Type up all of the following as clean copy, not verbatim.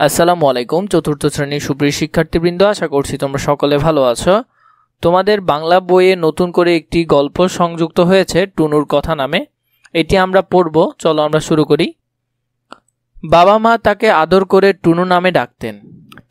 আসসালামু আলাইকুম। চতুর্থ শ্রেণীর সুপ্রিয় শিক্ষার্থীবৃন্দ, আশা করছি তোমরা সকলে ভালো আছো। তোমাদের বাংলা বইয়ে নতুন করে একটি গল্প সংযুক্ত হয়েছে টুনুর কথা নামে। এটি আমরা পড়ব। চলো আমরা শুরু করি। বাবা মা তাকে আদর করে টুনু নামে ডাকতেন।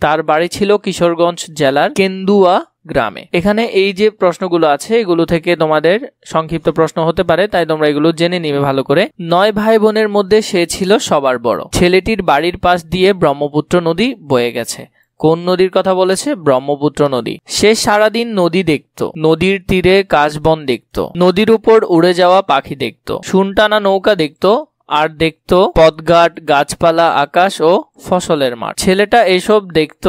তার বাড়ি ছিল কিশোরগঞ্জ জেলার কেন্দুয়া গ্রামে। এখানে এই যে প্রশ্নগুলো আছে এগুলো থেকে তোমাদের সংক্ষিপ্ত প্রশ্ন হতে পারে, তাই তোমরা এগুলো জেনে নিবে ভালো করে। 9 ভাই বোনের মধ্যে সে ছিল সবার বড়। ছেলেটির বাড়ির পাশ দিয়ে ব্রহ্মপুত্র নদী বয়ে গেছে। কোন নদীর কথা বলেছে? ব্রহ্মপুত্র নদী। সে সারাদিন নদী দেখত, নদীর তীরে কাশবন দেখত, নদীর উপর উড়ে যাওয়া পাখি দেখত, সুনটানা নৌকা দেখত, আর দেখত পথঘাট, গাছপালা, আকাশ ও ফসলের মাঠ। ছেলেটা এসব দেখত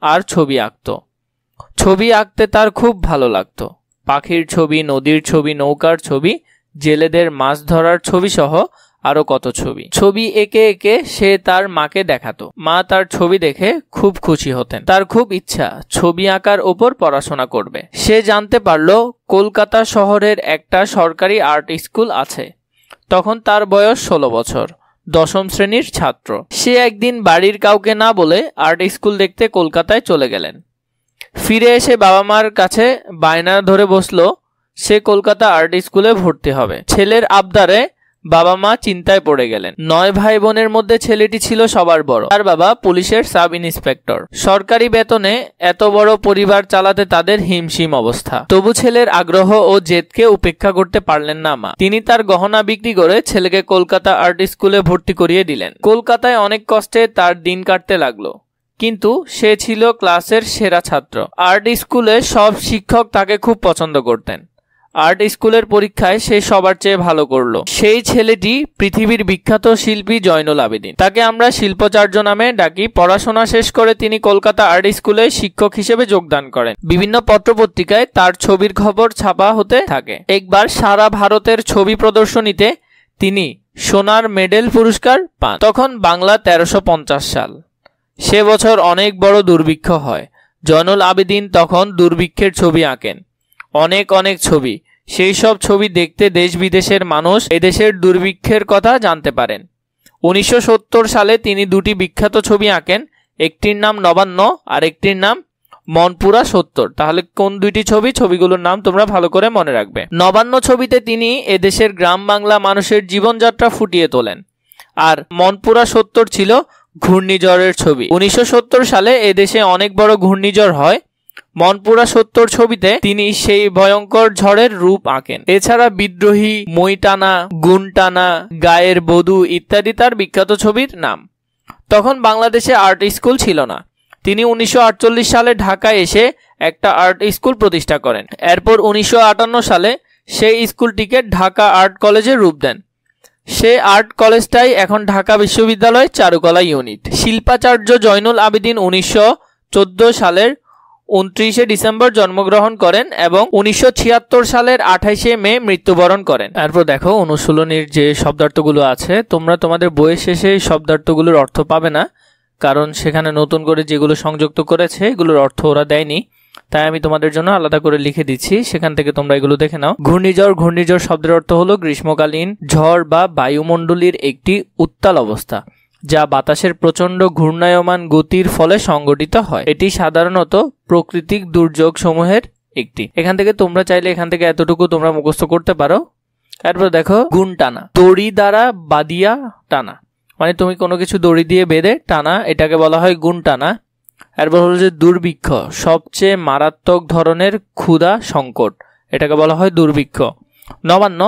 আর ছবি আঁকত। ছবি আঁকতে তার খুব ভালো লাগতো। পাখির ছবি, নদীর ছবি, নৌকার ছবি, জেলেদের মাছ ধরার ছবি সহ আরো কত ছবি। ছবি এঁকে এঁকে সে তার মাকে দেখাতো। মা তার ছবি দেখে খুব খুশি হতেন। তার খুব ইচ্ছা ছবি আঁকার ওপর পড়াশোনা করবে। সে জানতে পারলো কলকাতা শহরের একটা সরকারি আর্ট স্কুল আছে। তখন তার বয়স 16 বছর, 10ম শ্রেণীর ছাত্র। সে একদিন বাড়ির কাউকে না বলে আর্ট স্কুল দেখতে কলকাতায় চলে গেলেন। ফিরে এসে বাবা মার কাছে বায়না ধরে বসলো সে কলকাতা আর্ট স্কুলে ভর্তি হবে। ছেলের আবদারে বাবা মা চিন্তায় পড়ে গেলেন। 9 ভাই বোনের মধ্যে ছেলেটি ছিল সবার বড়। তার বাবা পুলিশের সাব ইন্সপেক্টর। সরকারি বেতনে এত বড় পরিবার চালাতে তাদের হিমশিম অবস্থা। তবু ছেলের আগ্রহ ও জেদকে উপেক্ষা করতে পারলেন না মা। তিনি তার গহনা বিক্রি করে ছেলেকে কলকাতা আর্ট স্কুলে ভর্তি করিয়ে দিলেন। কলকাতায় অনেক কষ্টে তার দিন কাটতে লাগলো, কিন্তু সে ছিল ক্লাসের সেরা ছাত্র। আর্ট স্কুলে সব শিক্ষক তাকে খুব পছন্দ করতেন। আর্ট স্কুলের পরীক্ষায় সে সবার চেয়ে ভালো করলো। সেই ছেলেটি পৃথিবীর বিখ্যাত শিল্পী জয়নুল আবেদিন। তাকে আমরা শিল্পাচার্য নামে ডাকি। পড়াশোনা শেষ করে তিনি কলকাতা আর্ট স্কুলে শিক্ষক হিসেবে যোগদান করেন। বিভিন্ন পত্রপত্রিকায় তার ছবির খবর ছাপা হতে থাকে। একবার সারা ভারতের ছবি প্রদর্শনীতে তিনি সোনার মেডেল পুরস্কার পান। তখন বাংলা 1350 সাল। সে বছর অনেক বড় দুর্ভিক্ষ হয়। জয়নুল আবেদিন তখন দুর্ভিক্ষের ছবি আঁকেন, অনেক অনেক ছবি। সেই সব ছবি দেখতে দেশ বিদেশের মানুষ এদেশের দুর্ভিক্ষের কথা জানতে পারেন। 1970 সালে তিনি দুটি বিখ্যাত ছবি আঁকেন। একটির নাম নবান্ন আর একটির নাম মনপুরা 70। তাহলে কোন দুইটি ছবি? ছবিগুলোর নাম তোমরা ভালো করে মনে রাখবে। নবান্ন ছবিতে তিনি এদেশের গ্রাম বাংলা মানুষের জীবনযাত্রা ফুটিয়ে তোলেন, আর মনপুরা 70 ছিল ঘূর্ণিঝড়ের ছবি। 1970 সালে এদেশে অনেক বড় ঘূর্ণিঝড় হয়। মনপুরা 70 ছবিতে তিনি সেই ভয়ঙ্কর ঝড়ের রূপ আঁকেন। এছাড়া বিদ্রোহী, মই টানা, গুণ টানা, গায়ের বধূ ইত্যাদি তার বিখ্যাত ছবির নাম। তখন বাংলাদেশে আর্ট স্কুল ছিল না। তিনি 1948 সালে ঢাকায় এসে একটা আর্ট স্কুল প্রতিষ্ঠা করেন। এরপর 1958 সালে সেই স্কুলটিকে ঢাকা আর্ট কলেজে রূপ দেন। সে আর্ট কলেজটাই এখন ঢাকা বিশ্ববিদ্যালয় চারুকলা ইউনিট। শিল্পাচার্য জয়নুল আবেদিন 1914 সালের 29 ডিসেম্বর জন্মগ্রহণ করেন এবং 1976 সালের 28 মে মৃত্যুবরণ করেন। তারপর দেখো অনুশীলনীর যে শব্দার্থগুলো আছে, তোমরা তোমাদের বইয়ের শেষে এই শব্দার্থগুলোর অর্থ পাবে না, কারণ সেখানে নতুন করে যেগুলো সংযুক্ত করেছে এগুলোর অর্থ ওরা দেয়নি, তাই আমি তোমাদের জন্য আলাদা করে লিখে দিচ্ছি। সেখান থেকে তোমরা এগুলো দেখে নাও। ঘূর্ণিঝড়। ঘূর্ণিঝড় শব্দের অর্থ হলো গ্রীষ্মকালীন ঝড় বা বায়ুমণ্ডলীর একটি উত্তাল অবস্থা, যা বাতাসের প্রচণ্ড ঘূর্ণায়মান গতির ফলে সংঘটিত হয়। এটি সাধারণত প্রাকৃতিক দুর্যোগ সমূহের একটি। এখান থেকে তোমরা চাইলে এখান থেকে এতটুকু তোমরা মুখস্থ করতে পারো। তারপর দেখো গুণ টানা। দড়ি দ্বারা বাঁধিয়া টানা, মানে তুমি কোনো কিছু দড়ি দিয়ে বেঁধে টানা, এটাকে বলা হয় গুণ টানা। এরপর হলো যে দুর্ভিক্ষ, সবচেয়ে মারাত্মক ধরনের ক্ষুধা সংকট, এটাকে বলা হয় দুর্ভিক্ষ। নবান্ন,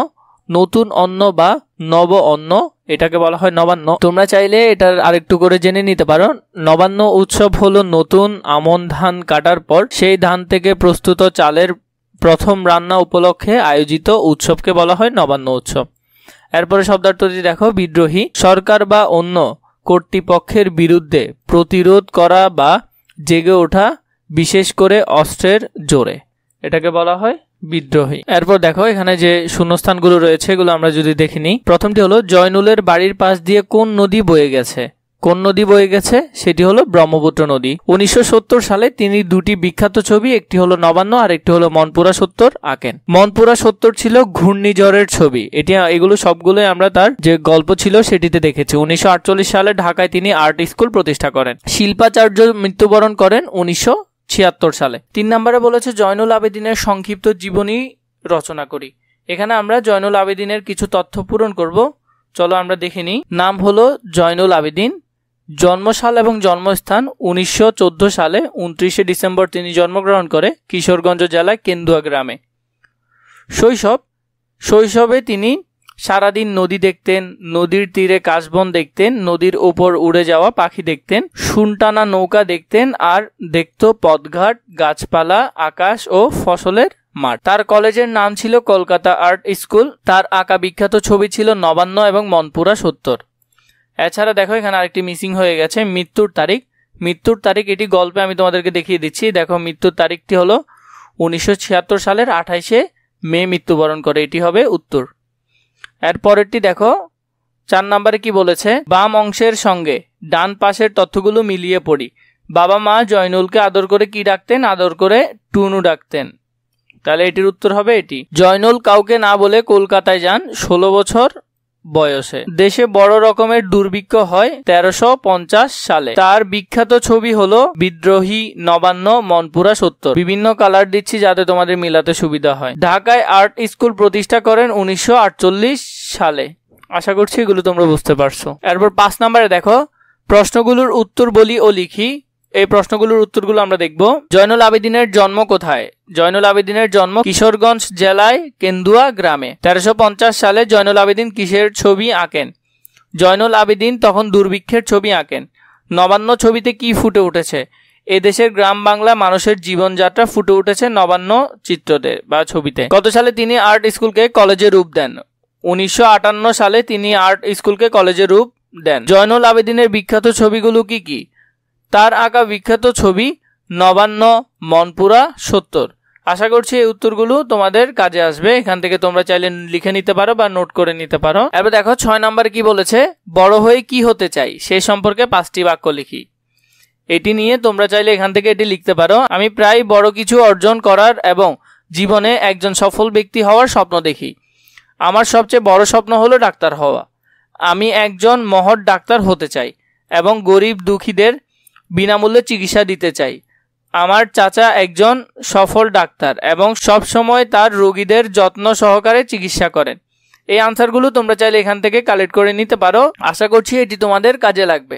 নতুন অন্ন বা নব অন্ন, এটাকে বলা হয় নবান্ন। তোমরা চাইলে এটার আরেকটু করে জেনে নিতে পারো। নবান্ন উৎসব হলো নতুন আমন ধান কাটার পর সেই ধান থেকে প্রস্তুত চালের প্রথম রান্না উপলক্ষে আয়োজিত উৎসবকে বলা হয় নবান্ন উৎসব। এরপরে শব্দার্থটি দেখো। বিদ্রোহী, সরকার বা অন্য কর্তৃপক্ষের বিরুদ্ধে প্রতিরোধ করা বা জেগে ওঠা, বিশেষ করে অস্ত্রের জোরে, এটাকে বলা হয় বিদ্রোহী। এরপর দেখো এখানে যে শূন্যস্থানগুলো রয়েছে এগুলো আমরা যদি দেখে নিই। প্রথমটি হলো জয়নুলের বাড়ির পাশ দিয়ে কোন নদী বয়ে গেছে? কোন নদী বয়ে গেছে? সেটি হলো ব্রহ্মপুত্র নদী। 1970 সালে তিনি দুটি বিখ্যাত ছবি, একটি হলো নবান্ন আর একটি হলো মনপুরা 70 আঁকেন। মনপুরা 70 ছিল ঘূর্ণিঝড়ের ছবি। এগুলো সবগুলোই আমরা তার যে গল্প ছিল সেটিতে দেখেছি। 1948 সালে ঢাকায় তিনি আর্ট স্কুল প্রতিষ্ঠা করেন। শিল্পাচার্য মৃত্যুবরণ করেন 1976 সালে। 3 নম্বরে বলেছে জয়নুল আবেদিনের সংক্ষিপ্ত জীবনী রচনা করি। এখানে আমরা জয়নুল আবেদিনের কিছু তথ্য পূরণ করব। চলো আমরা দেখে নিই। নাম হলো জয়নুল আবেদিন। জন্মসাল এবং জন্মস্থান 1914 সালে 29 ডিসেম্বর তিনি জন্মগ্রহণ করে কিশোরগঞ্জ জেলায় কেন্দুয়া গ্রামে। শৈশবে তিনি সারাদিন নদী দেখতেন, নদীর তীরে কাশবন দেখতেন, নদীর ওপর উড়ে যাওয়া পাখি দেখতেন, সুনটানা নৌকা দেখতেন আর দেখত পথঘাট, গাছপালা, আকাশ ও ফসলের মাঠ। তার কলেজের নাম ছিল কলকাতা আর্ট স্কুল। তার আঁকা বিখ্যাত ছবি ছিল নবান্ন এবং মনপুরা 70। এছাড়া দেখো এখানে আরেকটি মিসিং হয়ে গেছে, মৃত্যুর তারিখ। এটি গল্পে আমি তোমাদেরকে দেখিয়ে দিচ্ছি। দেখো মৃত্যুর তারিখটি হলো 1976 সালের 28 মে মৃত্যুবরণ করে। এটি হবে উত্তর। এর পরেরটি দেখো 4 নম্বরে কি বলেছে, বাম অংশের সঙ্গে ডান পাশের তথ্যগুলো মিলিয়ে পড়ি। বাবা মা জয়নুলকে আদর করে কি ডাকতেন? আদর করে টুনু ডাকতেন। তাহলে এটির উত্তর হবে এটি। জয়নুল কাউকে না বলে কলকাতায় যান 16 বছর বয়সে। দেশে বড় রকমের দুর্ভিক্ষ হয় 1350 সালে। তার বিখ্যাত ছবি হলো বিদ্রোহী, নবান্ন, মনপুরা 70। বিভিন্ন কালার দিচ্ছি যাতে তোমাদের মিলাতে সুবিধা হয়। ঢাকায় আর্ট স্কুল প্রতিষ্ঠা করেন 1948 সালে। আশা করছি এগুলো তোমরা বুঝতে পারছো। এরপর 5 নম্বরে দেখো, প্রশ্নগুলোর উত্তর বলি ও লিখি। এই প্রশ্নগুলোর উত্তরগুলো আমরা দেখব। জয়নুল আবেদিনের জন্ম কোথায়? জয়নুল আবেদিনের জন্ম কিশোরগঞ্জ জেলায় কেন্দুয়া গ্রামে। 1350 সালে জয়নুল আবেদিন কিসের ছবি আঁকেন? জয়নুল আবেদিন তখন দুর্ভিক্ষের ছবি আঁকেন। নবান্ন ছবিতে কি ফুটে উঠেছে? এদেশের গ্রাম বাংলা মানুষের জীবনযাত্রা ফুটে উঠেছে নবান্ন চিত্রতে বা ছবিতে। কত সালে তিনি আর্ট স্কুলকে কলেজে রূপ দেন? 1958 সালে তিনি আর্ট স্কুলকে কলেজে রূপ দেন। জয়নুল আবেদিনের বিখ্যাত ছবিগুলো কি কি? তার আঁকা বিখ্যাত ছবি নবান্ন, মনপুরা 70। আশা করছি এই উত্তরগুলো তোমাদের কাজে আসবে। এখান থেকে তোমরা চাইলে লিখে নিতে পারো বা নোট করে নিতে পারো। এবার দেখো 6 নম্বরে কি বলেছে, বড় হয়ে কি হতে চাই সে সম্পর্কে 5টি বাক্য লিখি। এটি নিয়ে তোমরা চাইলে এখান থেকে এটি লিখতে পারো। আমি প্রায় বড় কিছু অর্জন করার এবং জীবনে একজন সফল ব্যক্তি হওয়ার স্বপ্ন দেখি। আমার সবচেয়ে বড় স্বপ্ন হলো ডাক্তার হওয়া। আমি একজন মহৎ ডাক্তার হতে চাই এবং গরিব দুঃখীদের বিনামূল্যে চিকিৎসা দিতে চাই। আমার চাচা একজন সফল ডাক্তার এবং সব সময় তার রোগীদের যত্ন সহকারে চিকিৎসা করেন। এই আনসারগুলো তোমরা চাইলে এখান থেকে কালেক্ট করে নিতে পারো। আশা করছি এটি তোমাদের কাজে লাগবে।